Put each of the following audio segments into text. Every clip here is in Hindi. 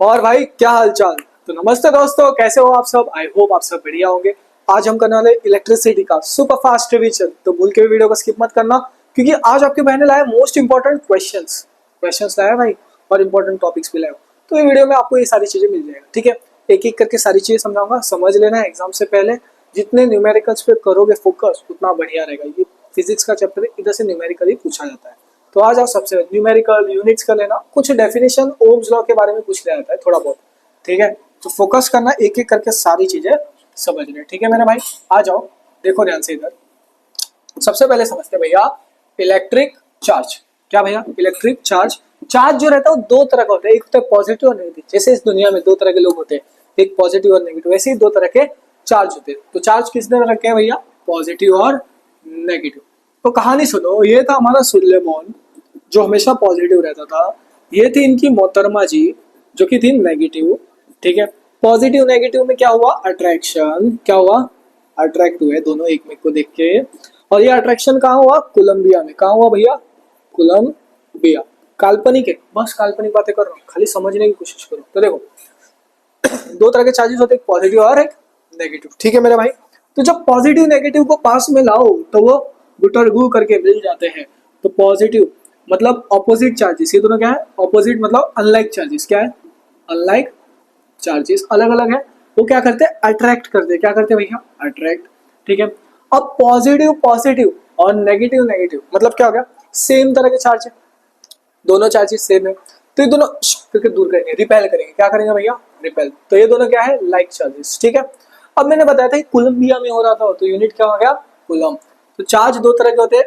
और भाई क्या हाल चाल। तो नमस्ते दोस्तों, कैसे हो आप सब। आई होप आप सब बढ़िया होंगे। आज हम करने वाले इलेक्ट्रिसिटी का सुपर फास्ट रिवीजन, तो भूल के भी वीडियो को स्किप मत करना, क्योंकि आज आपके बहने लाया मोस्ट इंपॉर्टेंट क्वेश्चंस क्वेश्चंस लाया भाई, और इंपॉर्टेंट टॉपिक्स भी लाया। तो ये वीडियो में आपको ये सारी चीजें मिल जाएगा, ठीक है। एक एक करके सारी चीजें समझाऊंगा, समझ लेना है एग्जाम से पहले। जितने न्यूमेरिकल्स पे करोगे फोकस उतना बढ़िया रहेगा। ये फिजिक्स का चैप्टर है, इधर से न्यूमेरिकल ही पूछा जाता है। तो आज आप सबसे न्यूमेरिकल यूनिट्स का लेना, कुछ डेफिनेशन ओम्स लॉ के बारे में पूछ लिया जाता है थोड़ा बहुत, ठीक है। तो फोकस करना, एक एक करके सारी चीजें समझने, ठीक है मेरे भाई। आ जाओ, देखो ध्यान से इधर। सबसे पहले समझते हैं भैया इलेक्ट्रिक चार्ज। क्या भैया? Electric charge. चार्ज जो रहता है वो दो तरह का होता है, एक होता है पॉजिटिव और नेगेटिव। जैसे इस दुनिया में दो तरह के लोग होते हैं, एक पॉजिटिव और नेगेटिव, वैसे ही दो तरह के चार्ज होते हैं। तो चार्ज किस तरह रखे हैं भैया? पॉजिटिव और नेगेटिव। तो कहानी सुनो, ये था हमारा सुलेमान जो हमेशा पॉजिटिव रहता था। ये थी इनकी मोहतरमा जी जो कि थी नेगेटिव, ठीक है। पॉजिटिव नेगेटिव में क्या हुआ? अट्रैक्शन। क्या हुआ? अट्रैक्ट हुए दोनों एक में को देख के। और ये अट्रैक्शन कहाँ हुआ? कोलंबिया में। कहाँ हुआ भैया? कोलंबिया। काल्पनिक है, बस काल्पनिक बातें कर रहा हूँ, खाली समझने की कोशिश करो। तो देखो, दो तरह के चार्जेस होते हैं, एक पॉजिटिव और एक नेगेटिव, ठीक है मेरे भाई। तो जब पॉजिटिव नेगेटिव को पास में लाओ तो वो गुटरगू करके मिल जाते हैं। तो पॉजिटिव मतलब ऑपोजिट चार्जेस, ये दोनों क्या है? ऑपोजिट मतलब अनलाइक चार्जेस। क्या है? अनलाइक चार्जेस अलग अलग है। वो क्या करते हैं? अट्रैक्ट करते हैं। क्या करते हैं भैया? अट्रैक्ट, ठीक है। अब पॉजिटिव पॉजिटिव और नेगेटिव नेगेटिव मतलब क्या हो गया? सेम तरह के चार्ज है, दोनों चार्जेस सेम है। तो ये दोनों करके दूर करेंगे, रिपेल करेंगे। क्या करेंगे भैया? रिपेल। तो ये दोनों क्या है? लाइक चार्जेस, ठीक है। अब मैंने बताया था कि कोलंबिया में हो रहा था, तो यूनिट क्या हो गया? कूलम। तो चार्ज दो तरह के होते हैं,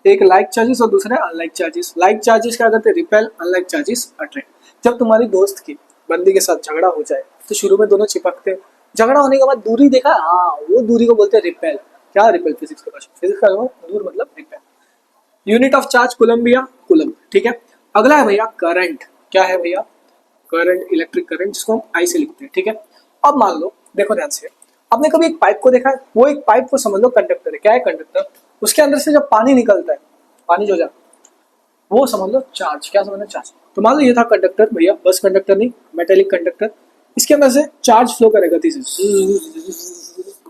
एक लाइक चार्जेस और दूसरे अनलाइक चार्जेस। लाइक चार्जेस क्या करते हैं? Repel, unlike charges attract. जब तुम्हारी दोस्त की बंदी के साथ झगड़ा हो जाए तो शुरू में दोनों चिपकते हैं, झगड़ा होने के बाद दूरी देखा, हाँ वो दूरी को बोलते हैं रिपेल। क्या रिपेल? फिजिक्स का भाषा, फिजिक्स का दूर मतलब repel. Unit of charge Columbia, coulomb, ठीक है। अगला है भैया करंट। क्या है भैया? करंट, इलेक्ट्रिक करंट, जिसको हम आई से लिखते हैं, ठीक है। अब मान लो, देखो ध्यान से, आपने कभी एक पाइप को देखा है? वो एक पाइप को समझ लो कंडक्टर है। क्या है कंडक्टर? उसके अंदर से जब पानी निकलता है, पानी जो जाता है वो समझ लो चार्ज। क्या समझ लो? चार्ज। तो मान लो ये था कंडक्टर भैया, बस कंडक्टर नहीं, मेटेलिक कंडक्टर। इसके अंदर से चार्ज फ्लो करेगा गति से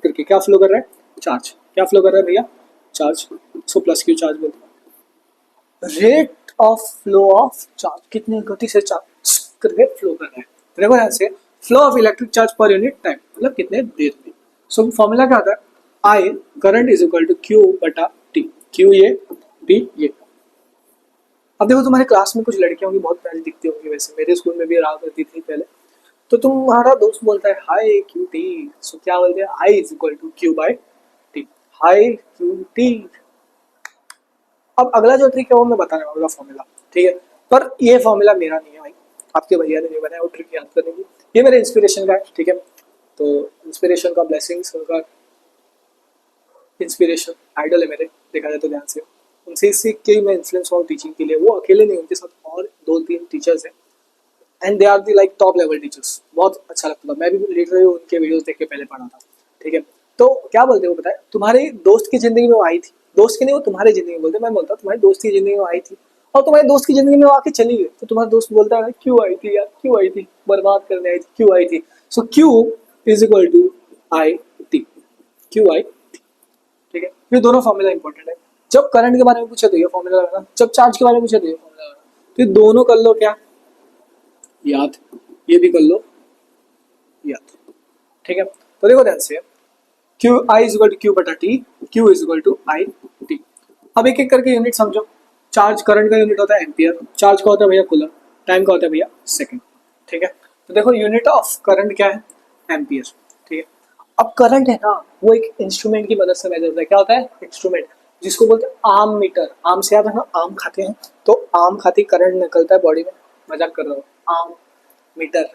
करके। क्या फ्लो कर रहा है? चार्ज। क्या फ्लो कर रहा है भैया? Charge. So plus Q charge बोलते हैं। Rate of flow of charge, कितनी गति से चार्ज करके फ्लो कर रहा है। तो देखो यहाँ से, flow of electric charge per unit time मतलब कितने देर में। सो फॉर्मूला क्या आता है? I current is equal to Q बटा टी। क्यू ये, टी ये। अब देखो, तुम्हारे क्लास में कुछ लड़कियां होंगी, बहुत प्यारी दिखती होंगी, वैसे मेरे स्कूल में भी रहा करती थी पहले। तो तुम्हारा दोस्त बोलता है हाई क्यू टी। सो क्या बोलते हैं? I is equal to Q by T. हाई क्यू टी। अब अगला जो ट्रिक है वो मैं बताने वाला फॉर्मूला, ठीक है। पर ये फॉर्मूला मेरा नहीं है भाई, आपके भैया ने नहीं बनाया वो ट्रिक याद करने की। ये मेरे इंस्पिरेशन का है, ठीक है। तो इंस्पिरेशन का, ब्लेसिंग्स का, इंस्पिरेशन आइडल है मेरे, देखा जाए तो ध्यान से। उनसे सीख के ही मैं इन्फ्लुएंस हुआ टीचिंग के लिए। वो अकेले नहीं, उनके साथ और दो तीन टीचर्स हैं, and they are the like top level teachers. बहुत अच्छा लगता था, मैं भी लिटरली उनके वीडियोस देख के पहले पढ़ा था, ठीक है। तो क्या बोलते हैं वो बताए? तुम्हारे दोस्त की जिंदगी में वो आई थी, दोस्त की नहीं, वो तुम्हारी जिंदगी में बोलते, मैं बोलता तुम्हारी दोस्त की जिंदगी में आई थी, और तुम्हारे दोस्त की जिंदगी में वो आके चली गई। तो तुम्हारा दोस्त बोलता है क्यों आई थी यार, क्यों आई थी, बर्बाद करने आई थी, क्यों आई थी। So Q is equal to I T. Q I, ठीक है। ये दोनों फॉर्मूला इंपॉर्टेंट है। जब करंट के बारे में पूछे तो ये फॉर्मूला लगाना, जब चार्ज के बारे में पूछे तो ये फॉर्मूला लगाना। तो ये दोनों कर लो क्या याद, ये भी कर लो याद, ठीक है। तो देखो ध्यान से, Q I is equal to Q बटा T, Q is equal to I T. अब एक एक करके यूनिट समझो। चार्ज, करंट का यूनिट होता है एम्पियर, चार्ज का होता है भैया कूलम, टाइम का होता है भैया सेकंड, ठीक है। तो देखो यूनिट ऑफ करंट क्या है? एम्पियर, ठीक है। अब करंट है ना, वो एक इंस्ट्रूमेंट की मदद से मेजर होता है। क्या होता है? इंस्ट्रूमेंट, जिसको बोलते हैं आम मीटर। आम से याद है ना, आम खाते हैं तो आम खाती करंट निकलता है बॉडी में, मजाक कर रहा हूँ। आम मीटर,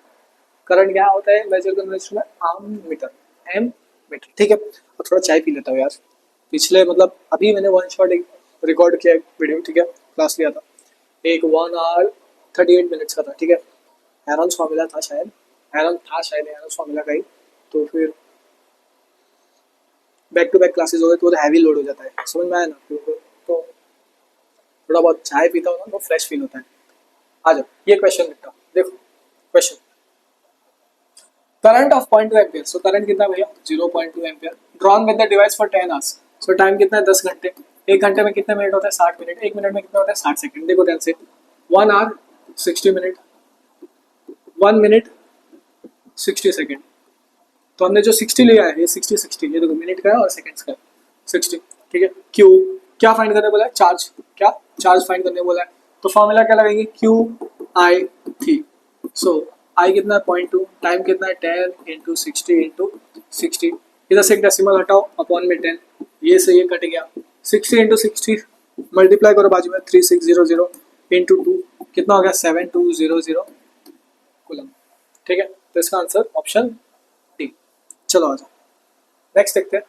करंट क्या होता है मेजर करने का इंस्ट्रूमेंट? आम मीटर, एम मीटर, ठीक है। और थोड़ा चाय पी लेता हूँ यार, पिछले मतलब अभी मैंने वन शॉट एक रिकॉर्ड किया वीडियो, ठीक है, क्लास लिया था, एक 1 hour 38 minutes का था, ठीक है। एरॉन्स फॉर्मूला था शायद, एरॉन्स फॉर्मूला का ही। तो फिर बैक टू बैक क्लासेस हो गए तो हैवी लोड हो जाता है, समझ में आया ना। तो थोड़ा बहुत चाय पीता हूँ ना तो फ्रेश फील होता है। आ जाओ, ये क्वेश्चन लिखता हूँ, देखो question. Current of 0.2 ampere, so current कितना भैया 0.2 ampere, drawn with the device for 10 hours, so time कितना है 10 घंटे, एक घंटे में कितने मिनट होता है 60 मिनट, एक मिनट में कितना होता है 60 सेकंड, देखो ध्यान से 1 आवर 60 मिनट, 1 मिनट 60 सेकंड, तो हमने जो 60 लिया है ये 60 ये देखो मिनट का है और सेकंड्स का है 60, ठीक है। क्यू क्या फाइंड करने बोला है, चार्ज, क्या चार्ज फाइंड करने बोला है, तो फॉर्मूला क्या लगाएंगे क्यू आई थी, सो आई कितना है 0.2, टाइम कितना है 10 इंटू 60 इधर से एक डेसिमल हटाओ अपॉन में 10, ये से ये कट गया 60 इंटू 60 मल्टीप्लाई करो बाजू में 3600 इंटू 2 कितना हो गया 7200 कूलम, ठीक है। तो इसका आंसर ऑप्शन डी। चलो आ जाओ नेक्स्ट देखते हैं।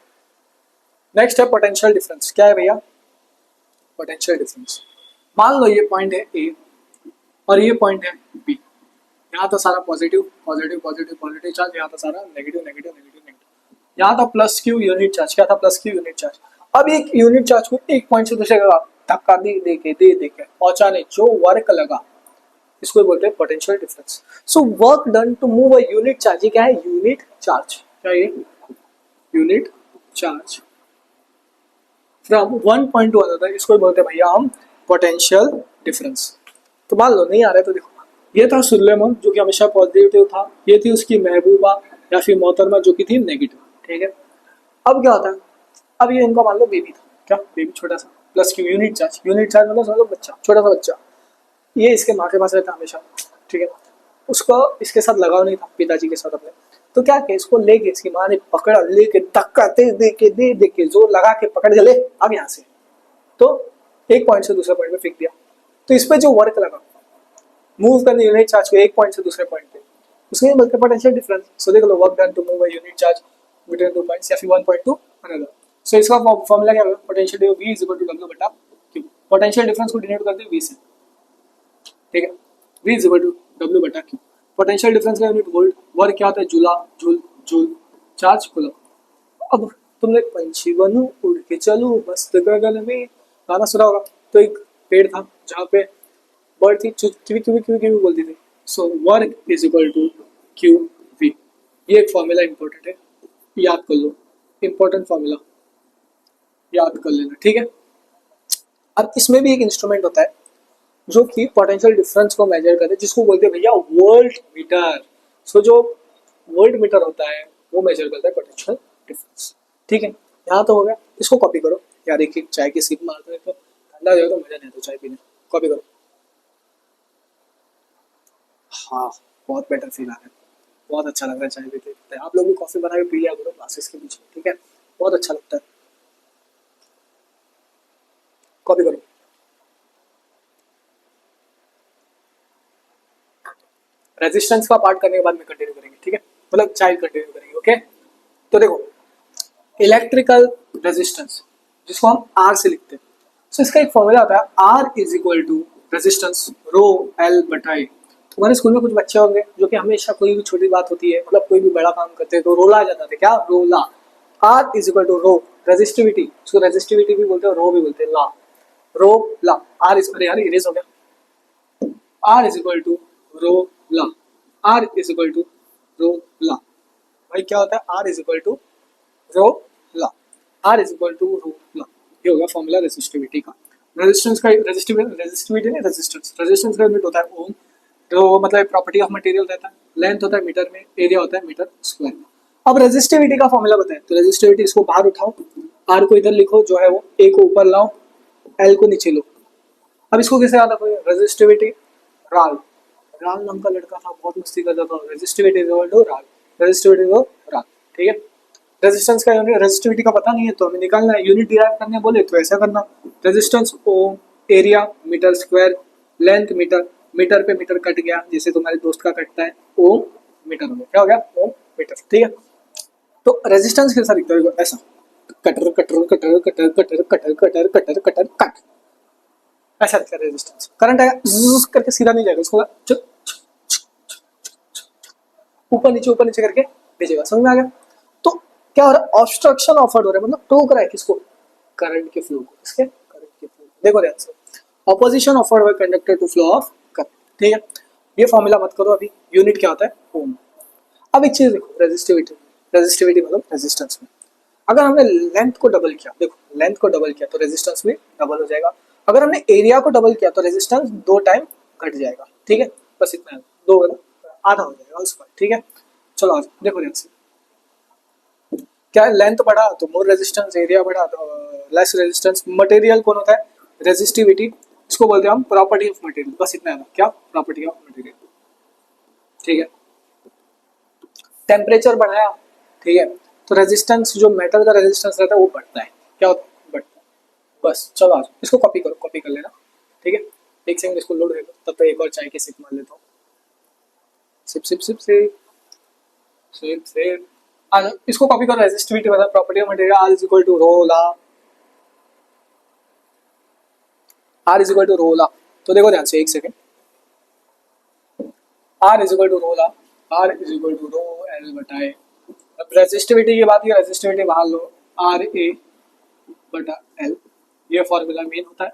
नेक्स्ट है पोटेंशियल डिफरेंस, क्या है भैया पोटेंशियल डिफरेंस, मान लो ये पॉइंट है ए और ये पॉइंट है बी, यहाँ तो सारा positive positive positive positive charge, यहाँ तो सारा नेगेटिव नेगेटिव नेगेटिव नेगेटिव, यहाँ था प्लस क्यू यूनिट चार्ज, क्या था प्लस क्यू यूनिट चार्ज। अब एक यूनिट चार्ज को एक पॉइंट से दूसरे जगह धक्का दे के पहुंचाने जो वर्क लगा इसको बोलते हैं potential difference. So work done to move a unit charge, ये क्या है यूनिट चार्ज, क्या ये unit charge from one point to another, इसको बोलते हैं भैया हम पोटेंशियल डिफरेंस। तो मान लो नहीं आ रहा है तो देखो ये था सुलेमान जो कि हमेशा पॉजिटिव था, ये थी उसकी महबूबा या फिर मोहतरमा जो कि थी नेगेटिव, ठीक है। अब क्या होता है, अब ये इनका मान लो बेबी था, क्या बेबी छोटा सा प्लस क्यू यूनिट चार्ज मतलब समझ लो बच्चा, छोटा सा बच्चा, ये इसके माँ के पास रहता हमेशा, ठीक है। उसको इसके साथ लगाव नहीं था पिताजी के साथ अपने, तो क्या किया इसको लेके इसकी माँ ने पकड़ा, लेके धक्का दे के जोर लगा के पकड़ के ले अब यहाँ से, तो एक पॉइंट से दूसरे पॉइंट पे फेंक दिया, तो इस पे जो वर्क लगा मूव करने यूनिट चार्ज को एक पॉइंट से दूसरे पॉइंट पे, उसके बोलते हैं पोटेंशियल डिफरेंस। सो देख लो work done to move a unit charge between two points या फिर one point to another. So इसका फॉर्मूला क्या होगा, potential V is equal to W बटा Q, पोटेंशियल डिफरेंस को डिनोट करते हैं V से, ठीक है। V is equal to W बटा Q, पोटेंशियल डिफरेंस का यूनिट वोल्ट, वर्क क्या होता है जूला जूल जूल, चार्ज कूलम। अब तुमने पंछी बनूं उड़ के चलूं मस्त गगन में गाना सुना होगा, तो एक पेड़ था जहाँ पे बर्ड थी क्यू बोलती थी। So work is equal to Q V, ये एक फॉर्मूला इंपॉर्टेंट है, याद कर लो, इंपॉर्टेंट फॉर्मूला याद कर लेना, ठीक है। अब इसमें भी एक इंस्ट्रूमेंट होता है जो कि पोटेंशियल डिफरेंस को मेजर करते हैं, जिसको बोलते हैं भैया वोल्ट मीटर। सो जो वोल्ट मीटर होता है वो मेजर करता है पोटेंशियल डिफरेंस, ठीक है। यहाँ तो हो गया, इसको कॉपी करो यार, एक चाय की सिप मारते हैं तो ठंडा हो जाएगा तो मजा नहीं आता चाय पीने, कॉपी करो। हाँ बहुत बेटर फील आ रहा है, बहुत अच्छा लग रहा है चाय पीते, आप लोग भी कॉफी बना के पी लिया करो क्लासेस के बीच में, ठीक है, बहुत अच्छा लगता है, कॉपी करो। रेजिस्टेंस का पार्ट करने के बाद में कंटिन्यू करेंगे, ठीक है, मतलब चाइल्ड कंटिन्यू करेंगे, ओके। तो देखो इलेक्ट्रिकल रेजिस्टेंस जिसको हम आर से लिखते हैं, सो इसका एक फॉर्मूला होता है R is equal to resistance rho L बटा ए। तुम्हारे स्कूल में कुछ बच्चे होंगे जो कि हमेशा कोई भी छोटी बात होती है, मतलब कोई भी बड़ा काम करते हैं तो रोला आ जाता था, क्या रोला, R is equal to rho resistivity, उसको रेजिस्टिविटी भी बोलते हैं रो भी बोलते हैं, ला रो ला, आर इज, अरे यार इरेज हो गया, R is equal to rho L, R is equal to rho L, भाई क्या होता है R is equal to rho L, R is equal to rho L, ये होगा फॉर्मूला रेजिस्टिविटी का। रेजिस्टेंस का रेजिस्टिविटी नहीं रेजिस्टेंस का यूनिट होता है ओम, तो मतलब प्रॉपर्टी ऑफ मटेरियल रहता है, लेंथ होता है मीटर में, एरिया होता है मीटर स्क्वायर में। अब रेजिस्टिविटी का फॉर्मूला बताएं, तो रेजिस्टिविटी इसको बाहर उठाओ, आर को इधर लिखो जो है वो, ए को ऊपर लाओ, एल को नीचे लो। अब इसको कैसे याद रखोगे, रेजिस्टिविटी राल, राल नाम का लड़का था बहुत मस्ती करता था, रेजिस्टिविटी इज इक्वल टू राल, रेजिस्टिविटी इज राल, ठीक है। रेजिस्टेंस का यूनिट, रेजिस्टिविटी का पता नहीं है तो हमें निकालना है, यूनिट डिराइव करने बोले तो ऐसा करना, resistance ohm, area metre square, length metre, metre पे मीटर कट गया जैसे तुम्हारे दोस्त का कटता है, ओम मीटर हो गया, क्या हो गया ओम मीटर, ठीक है। तो रेजिस्टेंस कैसा दिखता है ऐसा, cutter cutter cutter cutter cutter cutter cutter cutter cutter cut, ऐसा दिखता है रेजिस्टेंस। करंट आएगा करके सीधा नहीं जाएगा, उसको ऊपर नीचे करके भेजेगा, समझ में आ गया। तो क्या हो रहा है, ऑब्स्ट्रक्शन ऑफर्ड हो रहा है, मतलब टोक रहा है किसको, करंट के फ्लो को, इसके करंट के फ्लो, देखो ध्यान से, opposition offered by conductor to flow of current, ठीक है। ये फॉर्मूला मत करो अभी, यूनिट क्या होता है ओम। अब एक चीज देखो, रेजिस्टिविटी, रेजिस्टिविटी मतलब रेजिस्टेंस में अगर हमने लेंथ को डबल किया, देखो लेंथ को डबल किया तो रेजिस्टेंस भी डबल हो जाएगा। अगर हमने एरिया को डबल किया तो रेजिस्टेंस 2 टाइम घट जाएगा। ठीक है, बस इतना है, 2 आधा हो जाएगा उसका। ठीक है, चलो आज देखो ध्यान से, क्या लेंथ बढ़ा तो मोर रेजिस्टेंस, एरिया बढ़ा तो लेस रेजिस्टेंस। मटेरियल कौन होता है, रेजिस्टिविटी, इसको बोलते हैं हम प्रॉपर्टी ऑफ मटेरियल। बस इतना है ना, क्या प्रॉपर्टी ऑफ मटेरियल। ठीक है, टेम्परेचर बढ़ाया, ठीक है, तो रेजिस्टेंस, जो मेटल का रेजिस्टेंस रहता है वो बढ़ता है। क्या होता है, बढ़ता है। बस चलो आज इसको कॉपी करो, कॉपी कर लेना। ठीक है, एक सेकंड इसको लोड करो, तब तक एक और चाय की सिप मार लेता हूँ। Sip sip sip sip sip sip. आज इसको कॉपी करो, रेजिस्टिविटी मतलब property of material, R is equal to rho L, R is equal to rho L. तो देखो ध्यान से, एक second, R is equal to rho L, R is equal to rho L बटा ए। अब रेजिस्टिविटी की बात की, रेजिस्टिविटी बाहर लो, आर ए बटा एल, ये फॉर्मूला मेन होता है।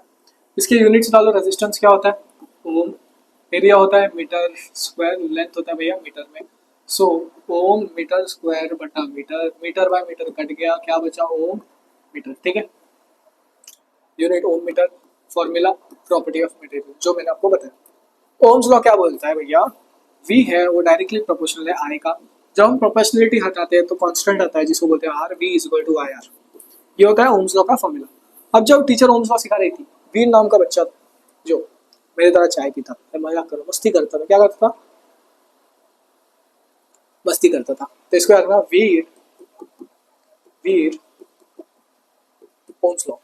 इसके यूनिट्स डालो, रेजिस्टेंस क्या होता है ओम, एरिया होता है मीटर स्क्वायर, लेंथ होता है भैया मीटर में। सो ओम मीटर स्क्वायर बटा metre, metre by metre cut गया, क्या बचा ओम मीटर। ठीक है, unit ohm metre, formula property of material जो मैंने आपको बताया। ओम्स लॉ क्या बोलता है भैया, वी है वो डायरेक्टली प्रोपोर्शनल है आई का। जब हम प्रोपोर्शनलिटी हटाते हैं तो कांस्टेंट आता है जिसको बोलते हैं R, V is equal to I R. ये होता है ओम्स लॉ का फॉर्मूला। अब जब टीचर ओम्स लॉ सिखा रही थी, वीर नाम का बच्चा था जो मेरी तरह चाय पीता, मैं मजाक करो, मस्ती करता था, क्या करता था, मस्ती करता था। तो इसको याद रखना, वीर, वीर ओम्स लॉ।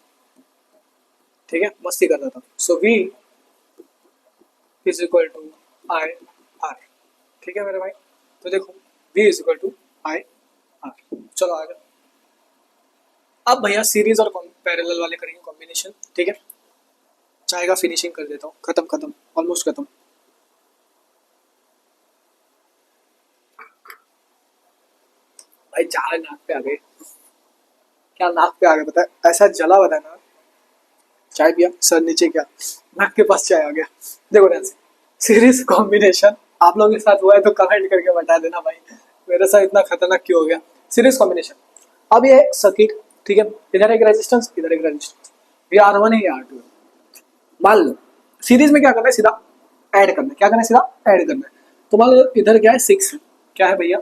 ठीक है, मस्ती करता था। So V is equal to I R. ठीक है मेरे भाई, तो देखो v is equal to I R. चलो आगे, अब भैया सीरीज और पैरेलल वाले करेंगे कॉम्बिनेशन। ठीक है, चाय का फिनिशिंग कर देता हूँ, खत्म खत्म, ऑलमोस्ट खत्म। भाई चाय नाक पे आ गए, क्या नाक पे आ गया पता है, ऐसा जला हुआ था ना, चाय पिया सर नीचे क्या, नाक के पास चाय आ गया। देखो ध्यान से, सीरीज कॉम्बिनेशन आप लोगों के साथ हुआ है तो कमेंट करके बता देना भाई, मेरे साथ इतना खतरनाक क्यों हो गया। सीरीज कॉम्बिनेशन, अब ये सर्किट, ठीक है, इधर एक रेजिस्टेंस, इधर एक रेजिस्टेंस, ये R1 है, ये R2 है। मान लो सीरीज में क्या करना है, सीधा ऐड करना है। क्या करना है, सीधा ऐड करना है। तो मान लो इधर क्या है 6, क्या है भैया,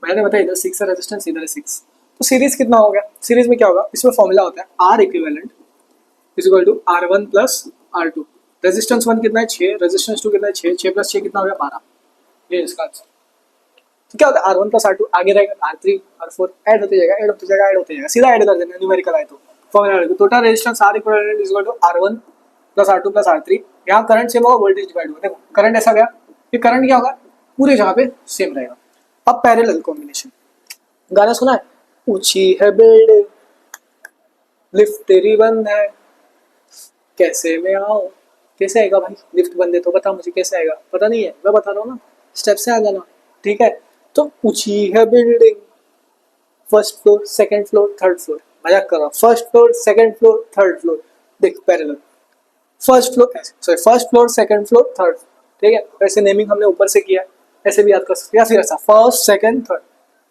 मैंने बताया इधर 6 है रेजिस्टेंस, इधर है 6, तो सीरीज कितना हो गया। सीरीज में क्या होगा, इसमें फॉर्मूला होता है R equivalent is equal to R1 plus R2। Resistance 1 कितना है 6, रेजिस्टेंस 2 कितना है 6, 6 प्लस 6 कितना हो गया 12। ये इसका आंसर। तो क्या होता है R1 प्लस R2, आगे रहेगा R3 R4, ऐड होते जाएगा, ऐड होते जाएगा, ऐड होते जाएगा, सीधा ऐड कर देना न्यूमेरिकल आए तो formula. Total resistance R equivalent is equal to R1 plus R2 plus R3। यहाँ करंट सेम होगा, वोल्टेज डिवाइड होगा। देखो करंट ऐसा गया, ये करंट क्या होगा, पूरे जगह पे सेम रहेगा। अब पैरेलल कॉम्बिनेशन, गाना सुना है, ऊंची है बिल्डिंग लिफ्ट तेरी बंद है, कैसे मैं आऊं, कैसे आएगा भाई, लिफ्ट बंद है तो बता मुझे कैसे आएगा, पता नहीं है, मैं बता रहा हूँ ना, स्टेप से आ जाना। ठीक है, तो ऊंची है building, first floor second floor third floor, मजाक कर रहा हूँ, first floor second floor third floor. देख parallel, first floor, sorry first floor second floor third, ठीक है, वैसे नेमिंग हमने ऊपर से किया, ऐसे भी याद कर सकते हैं, या फिर ऐसा फर्स्ट सेकंड थर्ड।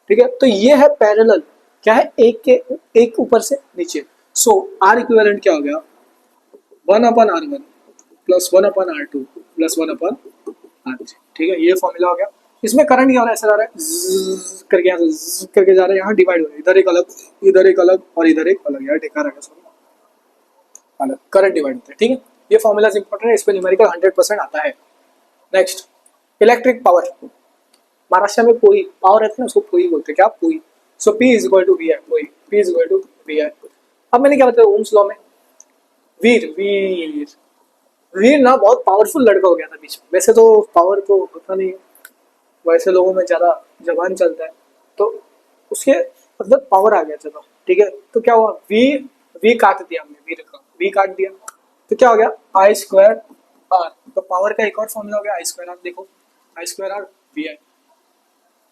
ठीक है, तो ये है पैरेलल, क्या है, एक के एक ऊपर से नीचे। सो आर इक्विवेलेंट क्या हो गया, 1/R1 plus 1/R2 plus 1/R3। ठीक है, ये फॉर्मूला हो गया। इसमें करंट क्या हो रहा है, ऐसा जा रहा है ज़्ज़ करके, यहाँ से ज़्ज़ करके जा रहा है, यहाँ डिवाइड हो रहा है, इधर एक अलग, इधर एक अलग और इधर एक अलग, यार टेका रहेगा सॉरी, अलग करंट डिवाइड होता है। ठीक है, ये फॉर्मूला इंपॉर्टेंट है, इस पे न्यूमेरिकल 100% आता है। नेक्स्ट, इलेक्ट्रिक पावर, महाराष्ट्र में पोई पावर रहता है ना, उसको पोई बोलते हैं, क्या पोई। So P is equal to V I, पोई P is equal to V I. अब मैंने क्या बताया ओम्स लॉ में, वीर वीर वीर ना बहुत पावरफुल लड़का हो गया था बीच में, वैसे तो पावर तो होता नहीं है, वैसे लोगों में ज़्यादा जबान चलता है, तो उसके मतलब पावर आ गया चलो। ठीक है, तो क्या हुआ, वी काट दिया हमने, वीर का वी काट दिया, तो क्या हो गया आई स्क्वायर आर। तो पावर का एक और फॉर्मूला हो गया आई स्क्वायर आर, देखो आई स्क्वायर आर वी आई।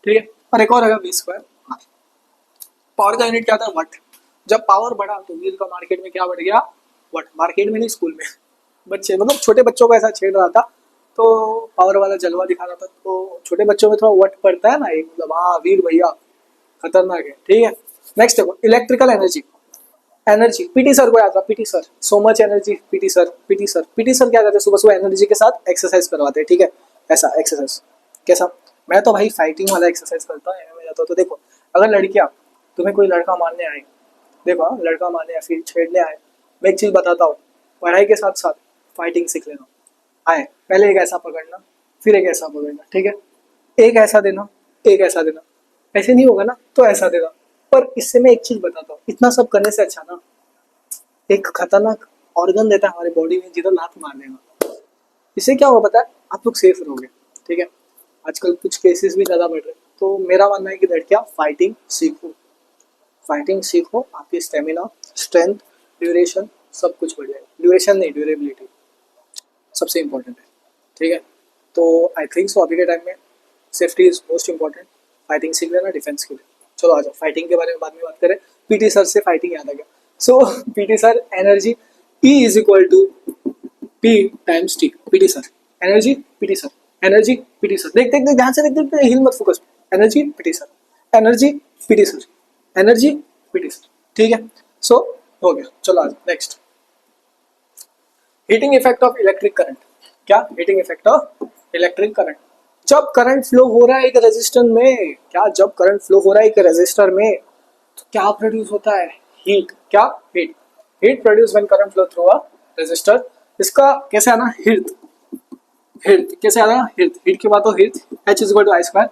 ठीक है, और एक और होगा वी स्क्वायर आर। पावर का यूनिट क्या था, वट। जब पावर बढ़ा तो वीर का मार्केट में क्या बढ़ गया, वट। मार्केट में नहीं, स्कूल में बच्चे मतलब छोटे बच्चों को ऐसा छेड़ रहा था, तो पावर वाला जलवा दिखा रहा था, तो छोटे बच्चों में थोड़ा वट पड़ता है ना, एक मतलब हाँ वीर भैया खतरनाक है। ठीक है, नेक्स्ट देखो electrical energy. Energy PT sir को याद था, PT sir so much energy, PT sir PT sir PT sir क्या करते हैं सुबह सुबह एनर्जी के साथ एक्सरसाइज करवाते हैं। ठीक है, ऐसा एक्सरसाइज कैसा, मैं तो भाई फाइटिंग वाला एक्सरसाइज करता हूँ में जाता हूँ। तो देखो अगर लड़कियाँ तुम्हें कोई लड़का मारने आए, देखो हाँ, लड़का मारने या फिर छेड़ने आए, मैं एक चीज बताता हूँ, पढ़ाई के साथ साथ फाइटिंग सीख लेना। आए पहले एक ऐसा पकड़ना, फिर एक ऐसा पकड़ना। ठीक है, एक ऐसा देना, एक ऐसा देना, ऐसे नहीं होगा ना तो ऐसा देना। पर इससे मैं एक चीज बताता हूँ, इतना सब करने से अच्छा ना एक खतरनाक ऑर्गन देता है हमारे बॉडी में जिधर लात मार देगा। इससे क्या होगा पता है, आप लोग सेफ रहोगे। ठीक है, आजकल कुछ केसेस भी ज़्यादा बढ़ रहे हैं, तो मेरा मानना है कि लड़कियाँ फाइटिंग सीखो, फाइटिंग सीखो, आपकी स्टेमिना, स्ट्रेंथ, ड्यूरेशन सब कुछ बढ़ जाएगा। ड्यूरेशन नहीं, ड्यूरेबिलिटी सबसे इम्पोर्टेंट है। ठीक है, तो आई थिंक सो अभी के टाइम में safety is most important. Fighting सीख लेना डिफेंस के लिए। चलो आ जाओ फाइटिंग के बारे में बाद में बात करें। पीटी सर से फाइटिंग याद आ गया। So PT sir energy E is equal to P times T। PT sir energy, PT sir energy, PT sir. देख देख देख ध्यान से देख देख, हिल मत, focus. Energy PT sir, energy PT sir, energy PT sir. ठीक है, सो हो गया। चलो आज next, heating effect of electric current. क्या heating effect of electric current, जब करंट फ्लो हो रहा है एक रेजिस्टर में, क्या जब करंट फ्लो हो रहा है एक रेजिस्टर में तो क्या प्रोड्यूस होता है, हीट। क्या heat, heat produce when current flow through a resistor. इसका कैसे आना, हीट, हीट कैसे आना, हीट, हीट के बाद तो heat H is equal to I square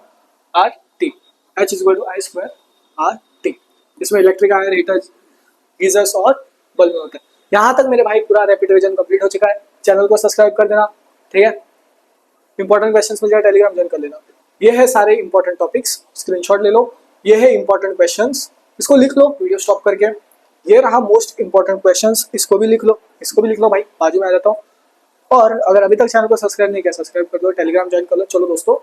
R T, H is equal to I square R T. इसमें इलेक्ट्रिक आयर, हीटर, गीजर्स और बल्ब में होता है। यहाँ तक मेरे भाई पूरा रैपिड रिवीजन कंप्लीट हो चुका है। चैनल को सब्सक्राइब कर देना। ठीक है, इंपॉर्टेंट क्वेश्चंस मिल जाए टेलीग्राम ज्वाइन कर लेना। ये है सारे इंपॉर्टेंट टॉपिक्स, स्क्रीनशॉट ले लो। ये है इंपॉर्टेंट क्वेश्चंस, इसको लिख लो वीडियो स्टॉप करके। ये रहा मोस्ट इंपॉर्टेंट क्वेश्चंस, इसको भी लिख लो, इसको भी लिख लो भाई, बाजू में आ जाता हूँ। और अगर अभी तक चैनल को सब्सक्राइब नहीं किया, सब्सक्राइब कर दो, टेलीग्राम ज्वाइन कर लो। चलो दोस्तों